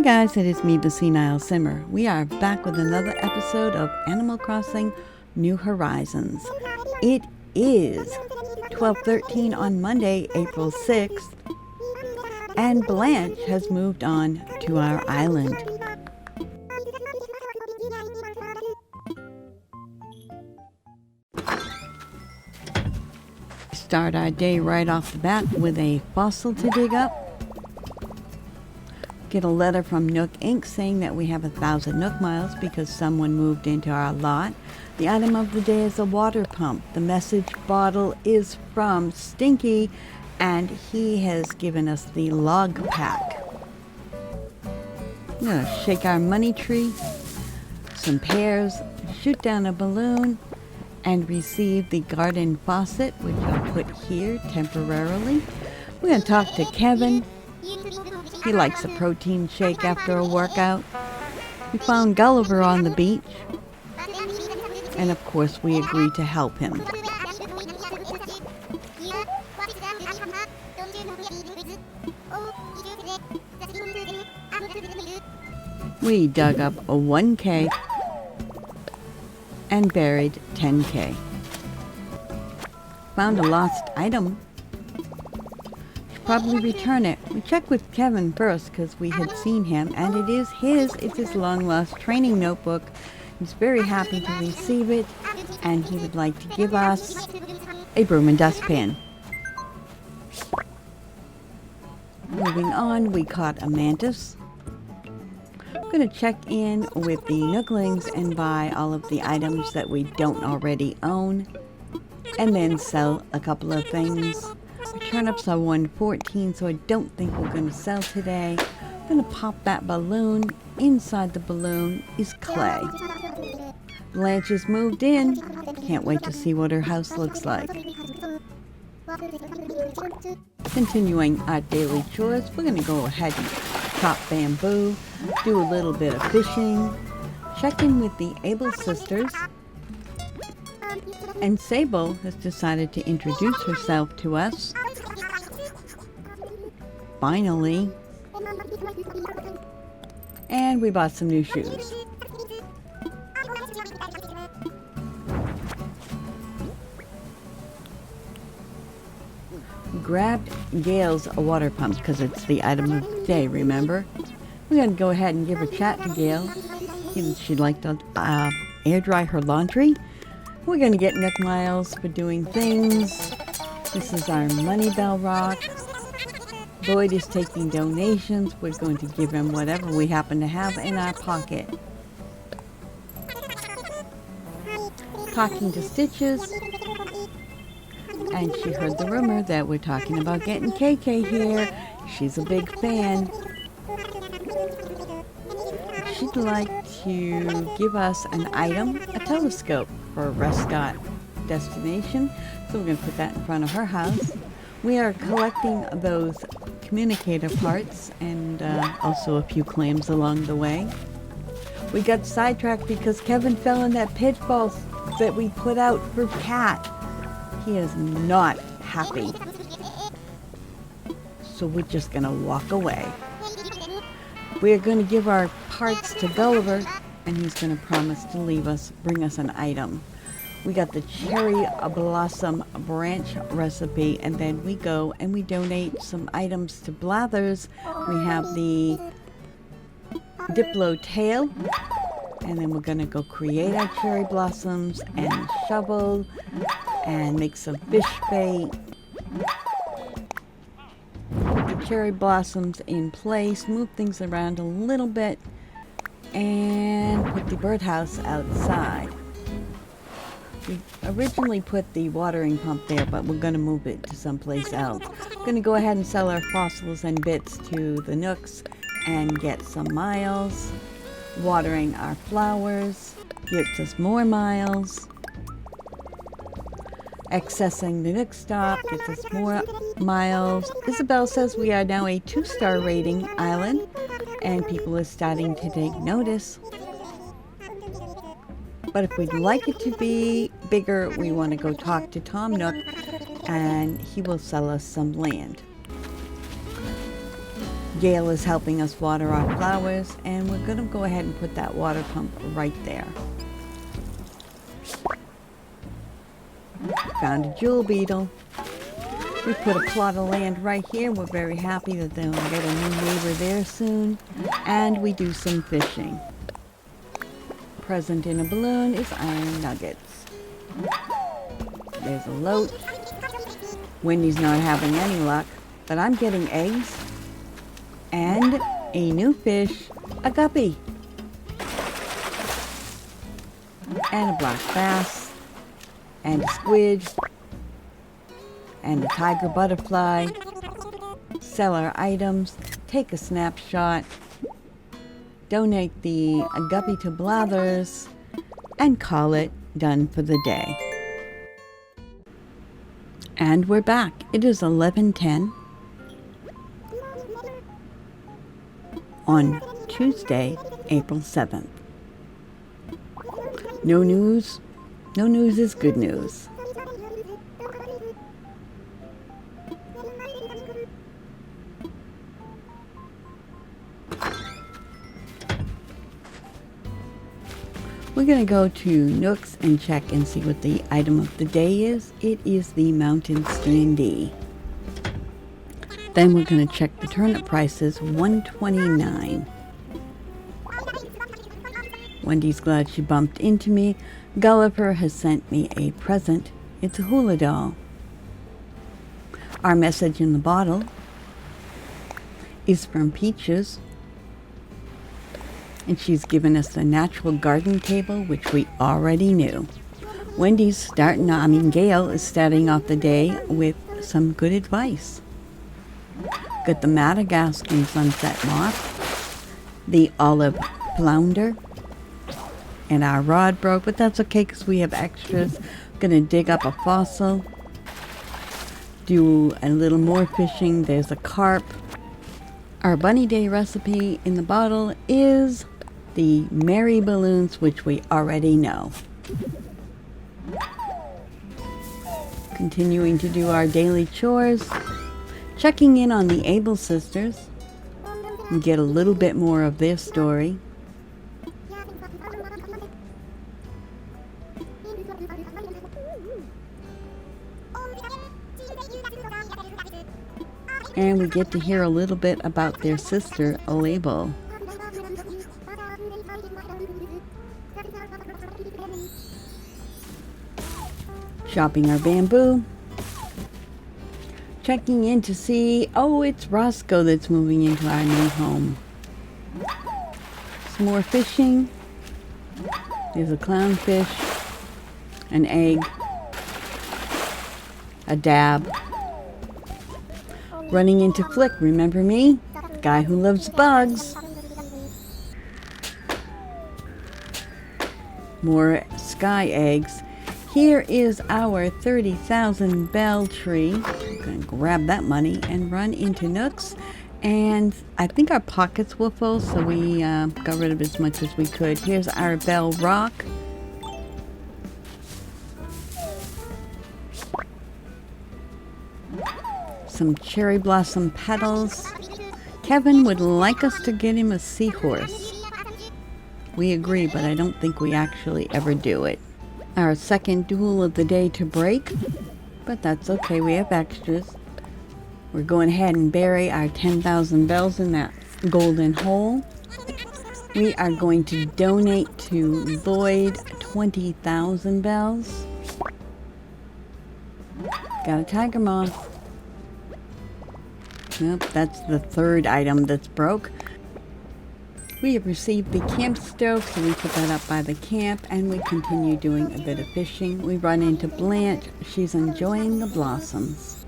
guys, it is me, the SenileSimmer. We are back with another episode of Animal Crossing New Horizons. It is 12:13 on Monday, April 6th, and Blanche has moved on to our island. Start our day right off the bat with a fossil to dig up. Get a letter from Nook Inc. saying that we have 1,000 Nook miles because someone moved into our lot. The item of the day is a water pump. The message bottle is from Stinky, and he has given us the log pack. I'm gonna shake our money tree, some pears, shoot down a balloon, and receive the garden faucet, which I'll put here temporarily. We're gonna talk to Kevin. He likes a protein shake after a workout. We found Gulliver on the beach. And of course we agreed to help him. We dug up a 1K and buried 10K. Found a lost item. Probably return it. We checked with Kevin first because we had seen him, and it is his. It's his long lost training notebook. He's very happy to receive it, and he would like to give us a broom and dustpan. Moving on, we caught a mantis. I'm going to check in with the Nooklings and buy all of the items that we don't already own, and then sell a couple of things. Turnips are 114, so I don't think we're going to sell today. I'm going to pop that balloon. Inside the balloon is clay. Blanche has moved in. Can't wait to see what her house looks like. Continuing our daily chores, we're going to go ahead and chop bamboo, do a little bit of fishing, check in with the Able sisters, and Sable has decided to introduce herself to us. Finally. And we bought some new shoes. We grabbed Gail's water pump because it's the item of the day, remember? We're going to go ahead and give a chat to Gail. She'd like to air dry her laundry. We're going to get Nook miles for doing things. This is our money bell rock. Lloyd is taking donations. We're going to give him whatever we happen to have in our pocket. Talking to Stitches. And she heard the rumor that we're talking about getting KK here. She's a big fan. She'd like to give us an item, a telescope, for a Rescott destination. So we're going to put that in front of her house. We are collecting those communicator parts and also a few clams along the way. We got sidetracked because Kevin fell in that pitfall that we put out for Cat. He is not happy. So we're just going to walk away. We're going to give our parts to Gulliver, and he's going to promise to bring us an item. We got the cherry blossom branch recipe, and then we go and we donate some items to Blathers. We have the Diplo tail, and then we're going to go create our cherry blossoms and shovel and make some fish bait. Put the cherry blossoms in place, move things around a little bit, and put the birdhouse outside. We originally put the watering pump there, but we're going to move it to someplace else. We're going to go ahead and sell our fossils and bits to the Nooks and get some miles. Watering our flowers gets us more miles. Accessing the Nook stop gets us more miles. Isabel says we are now a 2-star rating island, and people are starting to take notice. But if we'd like it to be bigger, we want to go talk to Tom Nook, and he will sell us some land. Gail is helping us water our flowers, and we're going to go ahead and put that water pump right there. Found a jewel beetle. We put a plot of land right here. We're very happy that they'll get a new neighbor there soon. And we do some fishing. Present in a balloon is iron nuggets. There's a loach. Wendy's not having any luck, but I'm getting eggs. And a new fish, a guppy. And a black bass. And a squid. And a tiger butterfly. Sell our items. Take a snapshot. Donate the guppy to Blathers. And call it done for the day. And we're back. It is 11:10 on Tuesday, April 7th. No news. No news is good news. We're going to go to Nooks and check and see what the item of the day is. It is the mountain standee. Then we're going to check the turnip prices, $1.29. Wendy's glad she bumped into me. Gulliver has sent me a present. It's a hula doll. Our message in the bottle is from Peaches. And she's given us a natural garden table, which we already knew. Gail is starting off the day with some good advice. Got the Madagascan sunset moth, the olive flounder, and our rod broke, but that's okay because we have extras. Gonna dig up a fossil, do a little more fishing. There's a carp. Our bunny day recipe in the bottle is the Merry Balloons, which we already know. Continuing to do our daily chores, checking in on the Able sisters, and get a little bit more of their story. And we get to hear a little bit about their sister, Label. Chopping our bamboo. Checking in to see, it's Roscoe that's moving into our new home. Some more fishing. There's a clownfish, an egg, a dab. Running into Flick, remember me? The guy who loves bugs. More sky eggs. Here is our 30,000 bell tree. I'm going to grab that money and run into Nooks. And I think our pockets were full, so we got rid of as much as we could. Here's our bell rock. Some cherry blossom petals. Kevin would like us to get him a seahorse. We agree, but I don't think we actually ever do it. Our second duel of the day to break, but that's okay, we have extras. We're going ahead and bury our 10,000 bells in that golden hole. We are going to donate to Lloyd 20,000 bells. Got a tiger moth. Nope, that's the third item that's broke. We have received the camp stove, so we put that up by the camp, and we continue doing a bit of fishing. We run into Blanche. She's enjoying the blossoms.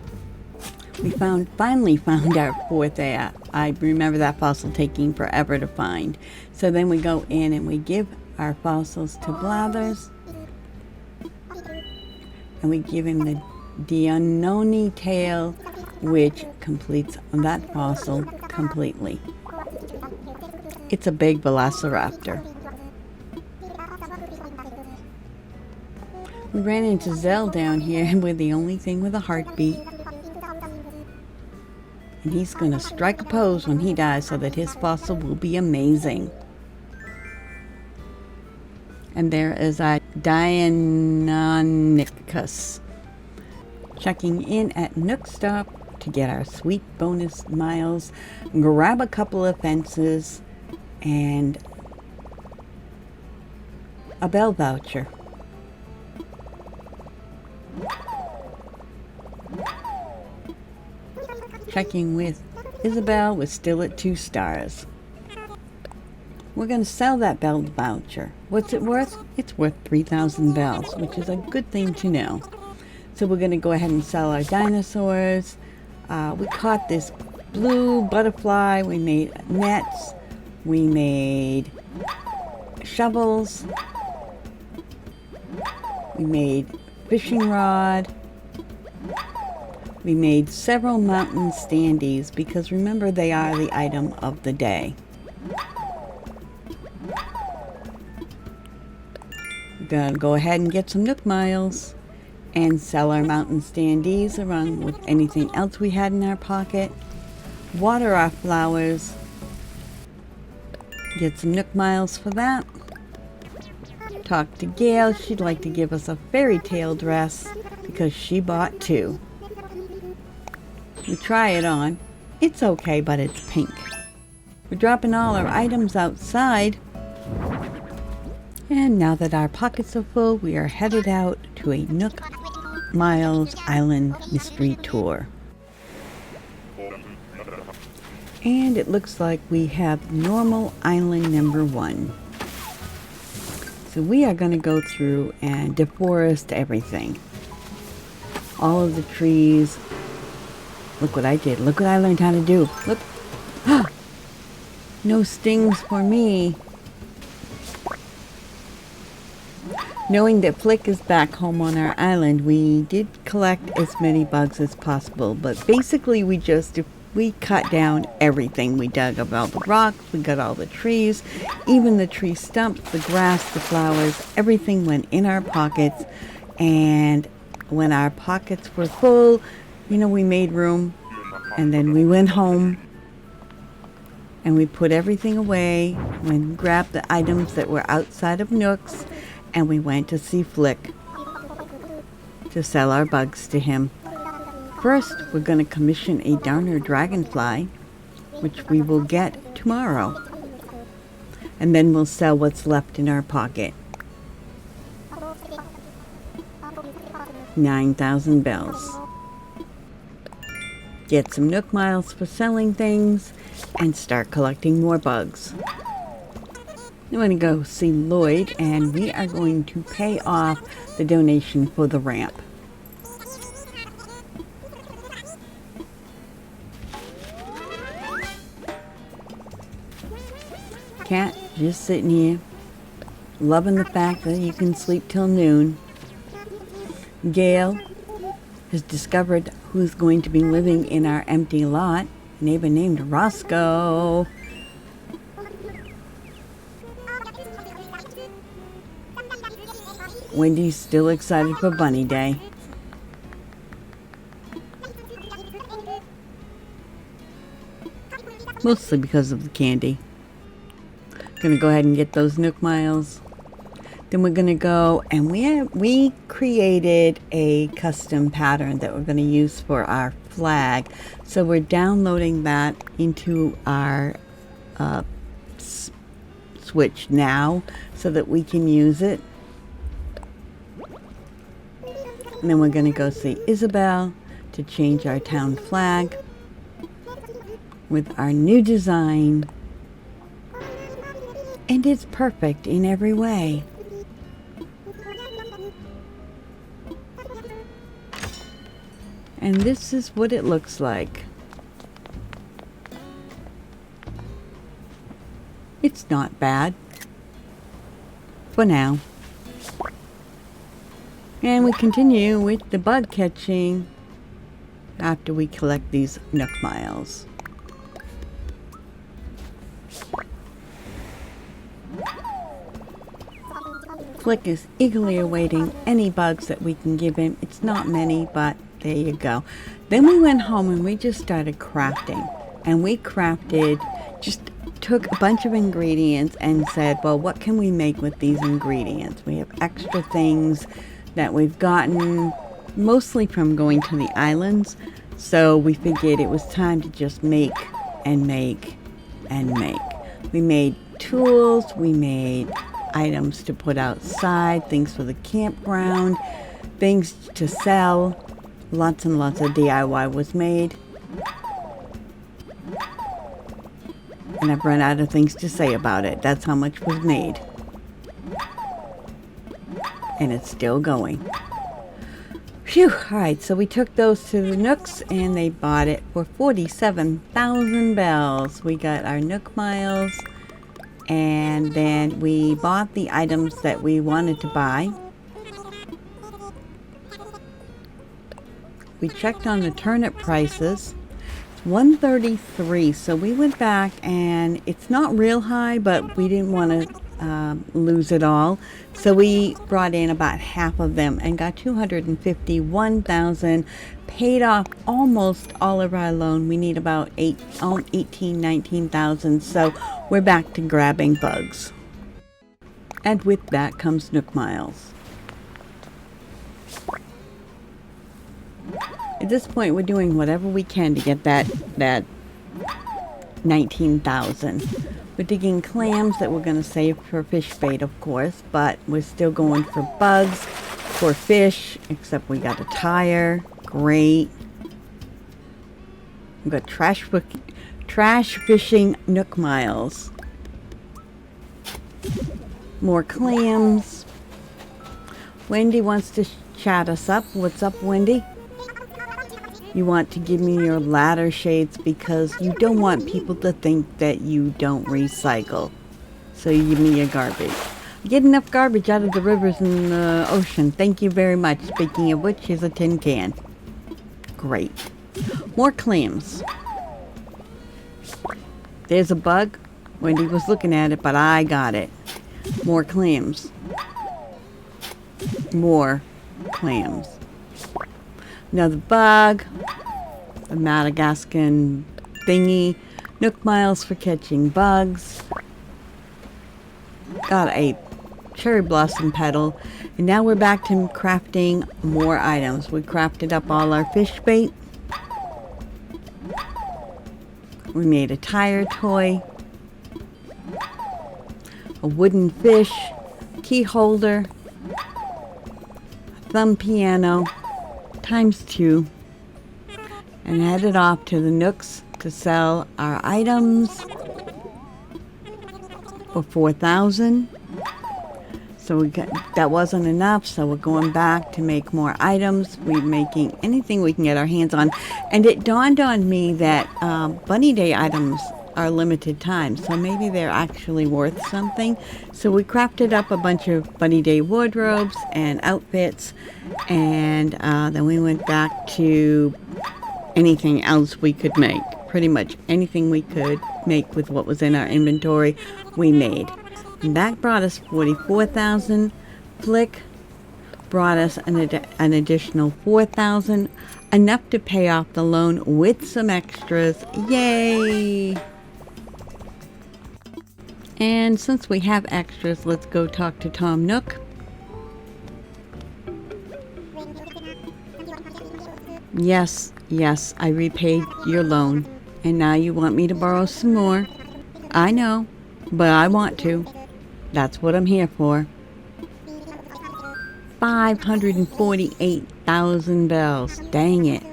We finally found our fourth egg. I remember that fossil taking forever to find. So then we go in and we give our fossils to Blathers. And we give him the Dionone tail, which completes that fossil completely. It's a big velociraptor. We ran into Zell down here, and we're the only thing with a heartbeat. And he's going to strike a pose when he dies so that his fossil will be amazing. And there is our Deinonychus checking in at Nook Stop to get our sweet bonus miles, grab a couple of fences, and a bell voucher. Checking with Isabel was still at 2 stars. We're going to sell that bell voucher. What's it worth? It's worth 3,000 bells, which is a good thing to know. So we're going to go ahead and sell our dinosaurs. We caught this blue butterfly. We made nets. We made shovels. We made fishing rod. We made several mountain standees because remember they are the item of the day. We're going to go ahead and get some Nook miles and sell our mountain standees along with anything else we had in our pocket. Water our flowers. Get some Nook miles for that. Talk to Gail. She'd like to give us a fairy tale dress because she bought 2. We try it on. It's okay, but it's pink. We're dropping all our items outside. And now that our pockets are full, we are headed out to a Nook Miles Island mystery tour. And it looks like we have normal island number 1. So we are going to go through and deforest everything. All of the trees. Look what I did. Look what I learned how to do. Look. No stings for me. Knowing that Flick is back home on our island, we did collect as many bugs as possible. But basically we cut down everything. We dug up all the rocks. We got all the trees. Even the tree stumps, the grass, the flowers. Everything went in our pockets. And when our pockets were full, we made room, and then we went home, and we put everything away, and grabbed the items that were outside of Nook's, and we went to see Flick to sell our bugs to him. First, we're going to commission a Darner dragonfly, which we will get tomorrow, and then we'll sell what's left in our pocket. 9,000 bells. Get some Nook miles for selling things, and start collecting more bugs. I'm going to go see Lloyd, and we are going to pay off the donation for the ramp. Cat just sitting here, loving the fact that you can sleep till noon. Gail has discovered who's going to be living in our empty lot. A neighbor named Roscoe. Wendy's still excited for Bunny Day. Mostly because of the candy. Gonna go ahead and get those Nook miles. Then we're gonna go and we created a custom pattern that we're gonna use for our flag. So we're downloading that into our switch now so that we can use it. And then we're gonna go see Isabel to change our town flag with our new design. And it's perfect in every way. And this is what it looks like. It's not bad. For now. And we continue with the bug catching after we collect these Nook miles. Flick is eagerly awaiting any bugs that we can give him. It's not many, but There you go. Then we went home and we just started crafting. And we crafted, just took a bunch of ingredients and said, well, what can we make with these ingredients? We have extra things that we've gotten mostly from going to the islands. So we figured it was time to just make and make and make. We made tools, we made items to put outside, things for the campground, things to sell. Lots and lots of DIY was made. And I've run out of things to say about it. That's how much was made. And it's still going. Phew, alright, so we took those to the Nooks and they bought it for 47,000 bells. We got our Nook miles and then we bought the items that we wanted to buy. We checked on the turnip prices. It's $1.33, so we went back and it's not real high, but we didn't want to lose it all. So we brought in about half of them and got 251,000, paid off almost all of our loan. We need about 19,000. So we're back to grabbing bugs. And with that comes Nook miles. At this point, we're doing whatever we can to get that 19,000. We're digging clams that we're going to save for fish bait, of course, but we're still going for bugs, for fish, except we got a tire. Great. We've got trash fishing Nook miles. More clams. Wendy wants to chat us up. What's up, Wendy? You want to give me your ladder shades because you don't want people to think that you don't recycle. So you give me your garbage. I get enough garbage out of the rivers and the ocean. Thank you very much. Speaking of which, here's a tin can. Great. More clams. There's a bug. Wendy was looking at it, but I got it. More clams. More clams. Another bug, a Madagascan thingy, Nook miles for catching bugs, got a cherry blossom petal, and now we're back to crafting more items. We crafted up all our fish bait, we made a tire toy, a wooden fish, key holder, a thumb piano, ×2, and headed off to the Nooks to sell our items for 4,000. So that wasn't enough, so we're going back to make more items. We're making anything we can get our hands on, and it dawned on me that Bunny Day items are limited time, so maybe they're actually worth something. So we crafted up a bunch of Bunny Day wardrobes and outfits, and then we went back to anything else we could make. Pretty much anything we could make with what was in our inventory, we made. And that brought us 44,000. Flick brought us an additional 4,000, enough to pay off the loan with some extras. Yay! And since we have extras, let's go talk to Tom Nook. Yes, I repaid your loan. And now you want me to borrow some more. I know, but I want to. That's what I'm here for. 548,000 bells. Dang it.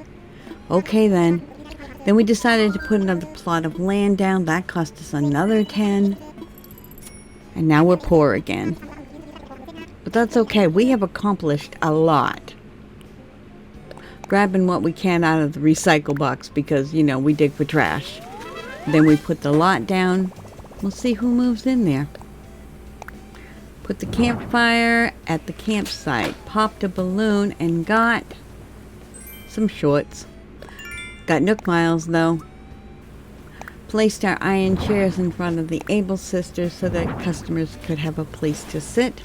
Okay then. Then we decided to put another plot of land down. That cost us another 10. And now we're poor again. But that's okay. We have accomplished a lot. Grabbing what we can out of the recycle box because, you know, we dig for trash. Then we put the lot down. We'll see who moves in there. Put the campfire at the campsite. Popped a balloon and got some shorts. Got Nook miles though. Placed our iron chairs in front of the Able sisters so that customers could have a place to sit.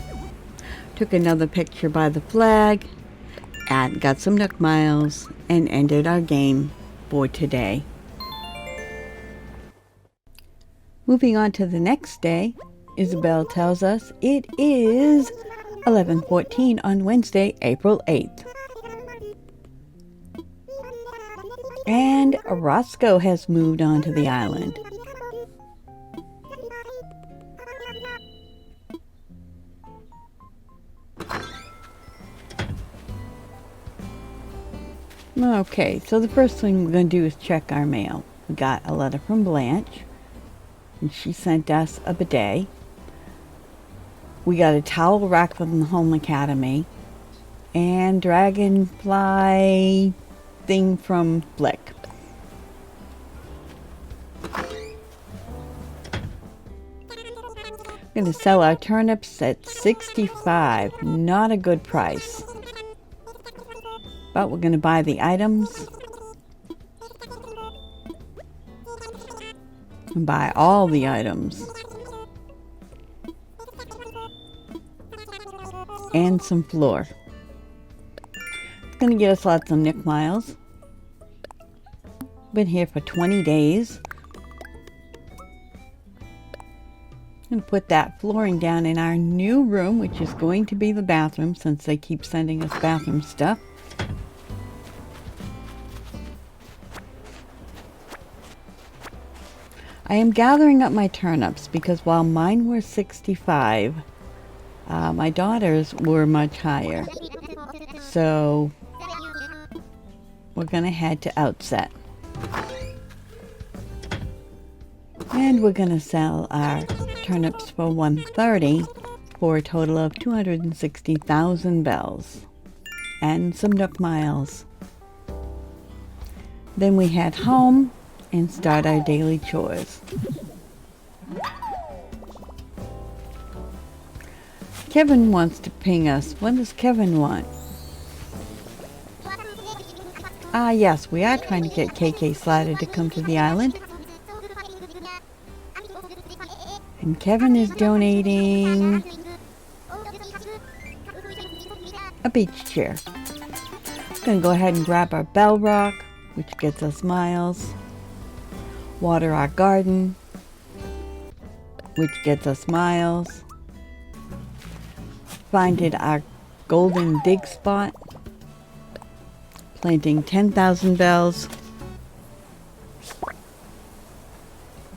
Took another picture by the flag. and got some Nook Miles and ended our game for today. Moving on to the next day, Isabel tells us it is 11:14 on Wednesday, April 8th. And Roscoe has moved onto the island. Okay, so the first thing we're going to do is check our mail. We got a letter from Blanche, and she sent us a bidet. We got a towel rack from the Home Academy, and dragonfly thing from Flick. We're going to sell our turnips at $65. Not a good price. But we're going to buy the items and buy all the items and some flour. It's going to get us lots of Nook Miles. Been here for 20 days. I'm going to put that flooring down in our new room, which is going to be the bathroom since they keep sending us bathroom stuff. I am gathering up my turnips because while mine were 65, my daughters were much higher. So we're going to head to Outset. And we're going to sell our turnips for $130 for a total of 260,000 bells and some Nook Miles. Then we head home and start our daily chores. Kevin wants to ping us. What does Kevin want? Yes, we are trying to get KK Slider to come to the island. And Kevin is donating a beach chair. I'm going to go ahead and grab our bell rock, which gets us miles. Water our garden, which gets us miles. Finded our golden dig spot, planting 10,000 bells,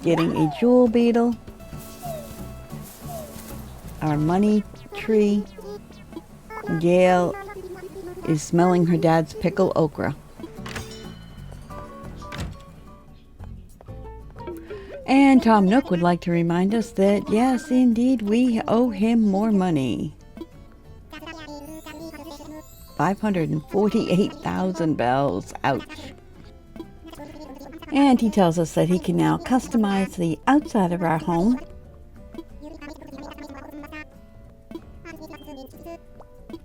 getting a jewel beetle, our money tree. Gail is smelling her dad's pickle okra. And Tom Nook would like to remind us that, yes, indeed, we owe him more money. 548,000 bells. Ouch. And he tells us that he can now customize the outside of our home.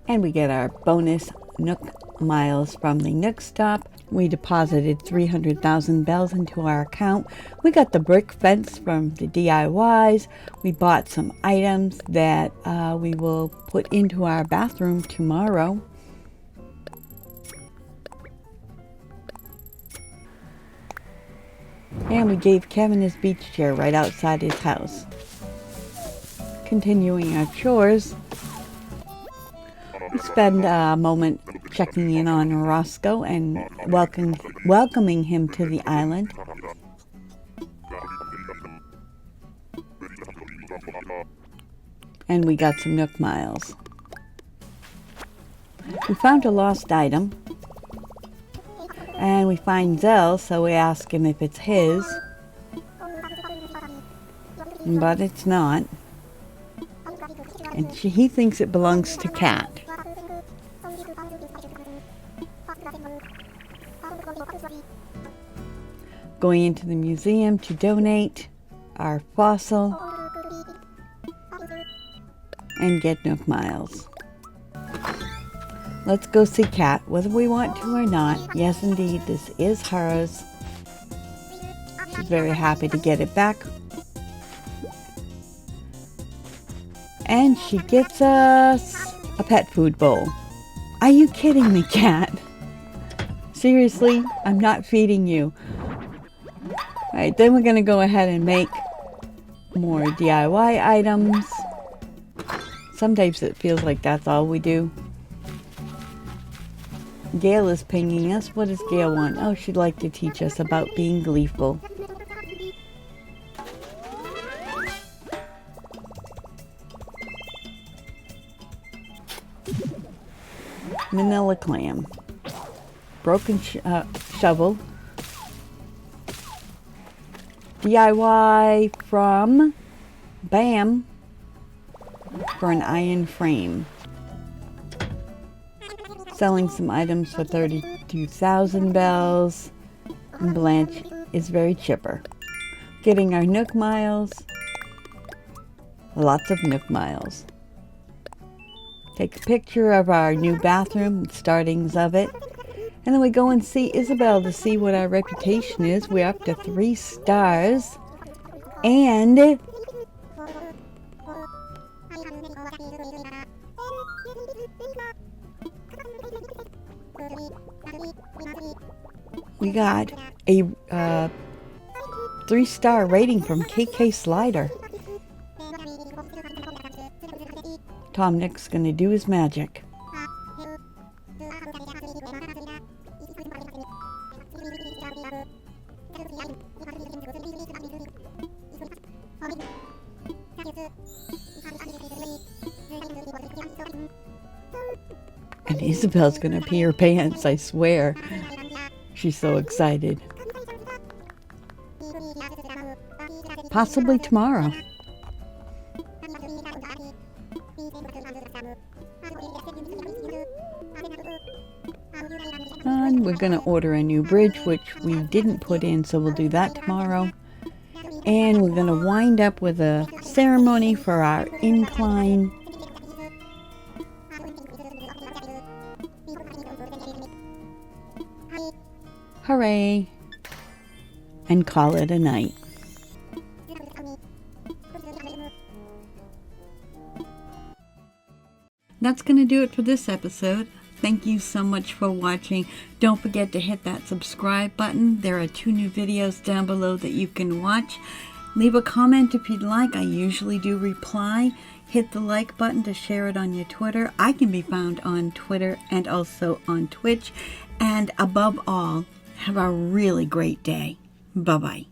And we get our bonus Nook Miles from the Nook Stop. We deposited 300,000 bells into our account. We got the brick fence from the DIYs. We bought some items that we will put into our bathroom tomorrow. And we gave Kevin his beach chair right outside his house. Continuing our chores, we spend a moment checking in on Roscoe and welcoming him to the island. And we got some Nook Miles. We found a lost item. And we find Zell, so we ask him if it's his. But it's not. And he thinks it belongs to Cat. Going into the museum to donate our fossil and get Nook Miles. Let's go see Cat, whether we want to or not. Yes, indeed, this is hers. She's very happy to get it back. And she gets us a pet food bowl. Are you kidding me, cat? Seriously, I'm not feeding you. Alright, then we're going to go ahead and make more DIY items. Sometimes it feels like that's all we do. Gail is pinging us. What does Gail want? Oh, she'd like to teach us about being gleeful. Manila clam. Broken shovel. DIY from Bam for an iron frame. Selling some items for 32,000 bells. And Blanche is very chipper. Getting our Nook miles. Lots of Nook miles. Take a picture of our new bathroom, startings of it. And then we go and see Isabel to see what our reputation is. We're up to 3 stars. And we got a 3-star rating from KK Slider. Tom Nick's gonna do his magic. And Isabel's gonna pee her pants, I swear. She's so excited. Possibly tomorrow. And we're gonna order a new bridge, which we didn't put in, so we'll do that tomorrow. And we're gonna wind up with a ceremony for our incline. Hooray! And call it a night. That's going to do it for this episode. Thank you so much for watching. Don't forget to hit that subscribe button. There are 2 new videos down below that you can watch. Leave a comment if you'd like. I usually do reply. Hit the like button to share it on your Twitter. I can be found on Twitter and also on Twitch. And above all, have a really great day. Bye-bye.